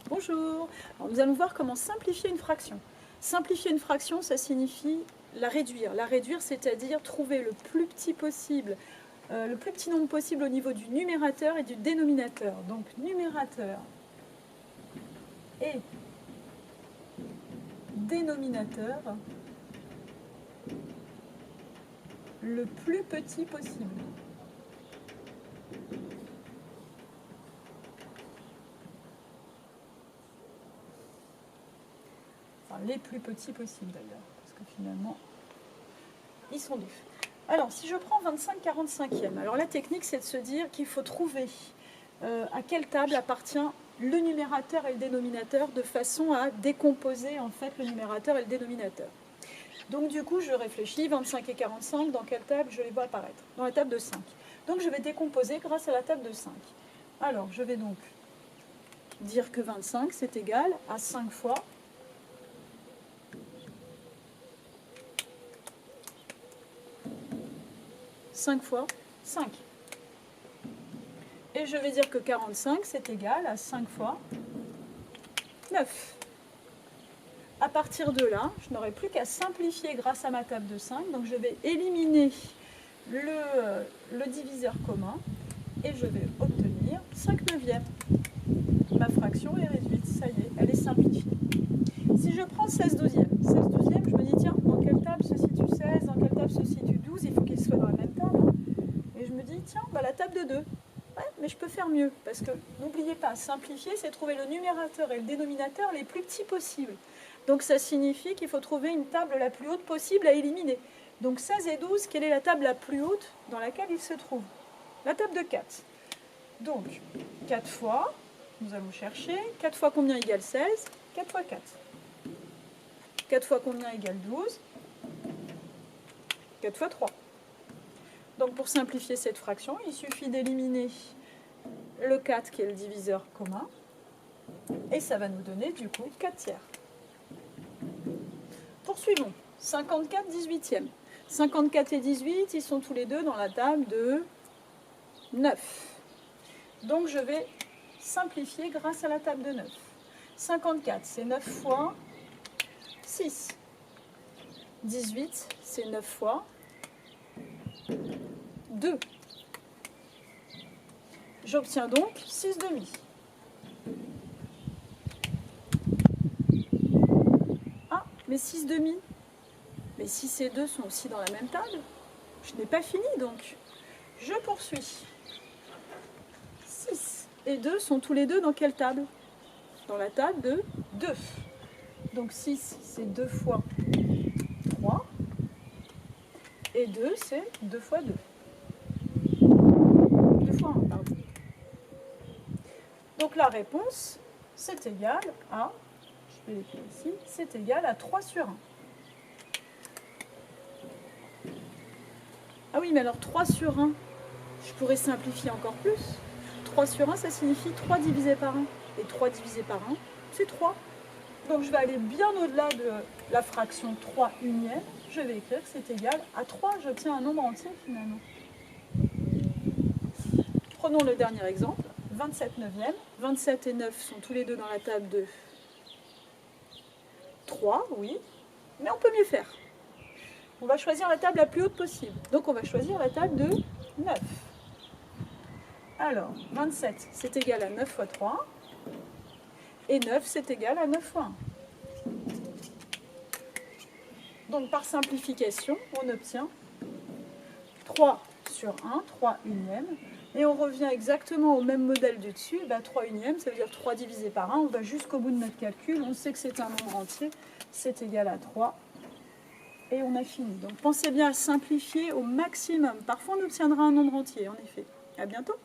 Bonjour. Alors, nous allons voir comment simplifier une fraction. Simplifier une fraction, ça signifie la réduire. La réduire, c'est-à-dire trouver le plus petit possible, le plus petit nombre possible au niveau du numérateur et du dénominateur. Donc numérateur et dénominateur le plus petit possible. Enfin, les plus petits possibles d'ailleurs, parce que finalement, ils sont deux. Alors, si je prends 25/45e, alors la technique, c'est de se dire qu'il faut trouver à quelle table appartient le numérateur et le dénominateur de façon à décomposer en fait le numérateur et le dénominateur. Donc du coup, je réfléchis, 25 et 45, dans quelle table je les vois apparaître? Dans la table de 5. Donc je vais décomposer grâce à la table de 5. Alors, je vais donc dire que 25, c'est égal à 5 fois 5 fois 5. Et je vais dire que 45, c'est égal à 5 fois 9. À partir de là, je n'aurai plus qu'à simplifier grâce à ma table de 5. Donc je vais éliminer le diviseur commun et je vais obtenir 5 neuvièmes. Ma fraction est réduite, ça y est, elle est simplifiée. Si je prends 16 douzièmes, je me dis tiens, dans quelle table se situe 16, dans quelle table se situe 12, il faut qu'ils soient dans la même table. Et je me dis tiens, bah, la table de 2. Ouais, mais je peux faire mieux, parce que n'oubliez pas, simplifier, c'est trouver le numérateur et le dénominateur les plus petits possibles. Donc ça signifie qu'il faut trouver une table la plus haute possible à éliminer. Donc 16 et 12, quelle est la table la plus haute dans laquelle ils se trouvent? La table de 4. Donc 4 fois, nous allons chercher, 4 fois combien égale 16? 4 fois 4. 4 fois combien égale 12? 4 fois 3. Donc pour simplifier cette fraction, il suffit d'éliminer le 4 qui est le diviseur commun. Et ça va nous donner du coup 4 tiers. Poursuivons. 54 18e. 54 et 18, ils sont tous les deux dans la table de 9. Donc je vais simplifier grâce à la table de 9. 54, c'est 9 fois 6. 18, c'est 9 fois 2. J'obtiens donc 6 demi. Ah, mais 6 demi. Mais 6 et 2 sont aussi dans la même table. Je n'ai pas fini donc. Je poursuis. 6 et 2 sont tous les deux dans quelle table? Dans la table de 2. Donc 6, c'est 2 fois 3. Et 2, c'est 2 fois 2. 2 fois 1, pardon. Donc la réponse, c'est égal à, je vais l'écrire ici, c'est égal à 3 sur 1. Ah oui, mais alors 3 sur 1, je pourrais simplifier encore plus. 3 sur 1, ça signifie 3 divisé par 1. Et 3 divisé par 1, c'est 3. Donc je vais aller bien au-delà de la fraction 3 unième. Je vais écrire que c'est égal à 3. J'obtiens un nombre entier finalement. Prenons le dernier exemple. 27 neuvième. 27 et 9 sont tous les deux dans la table de 3, oui. Mais on peut mieux faire. On va choisir la table la plus haute possible. Donc on va choisir la table de 9. Alors, 27, c'est égal à 9 fois 3. Et 9, c'est égal à 9 fois 1. Donc par simplification, on obtient 3 sur 1, 3 unièmes. Et on revient exactement au même modèle du dessus. 3 unièmes, ça veut dire 3 divisé par 1. On va jusqu'au bout de notre calcul. On sait que c'est un nombre entier. C'est égal à 3. Et on a fini. Donc pensez bien à simplifier au maximum. Parfois on obtiendra un nombre entier, en effet. À bientôt.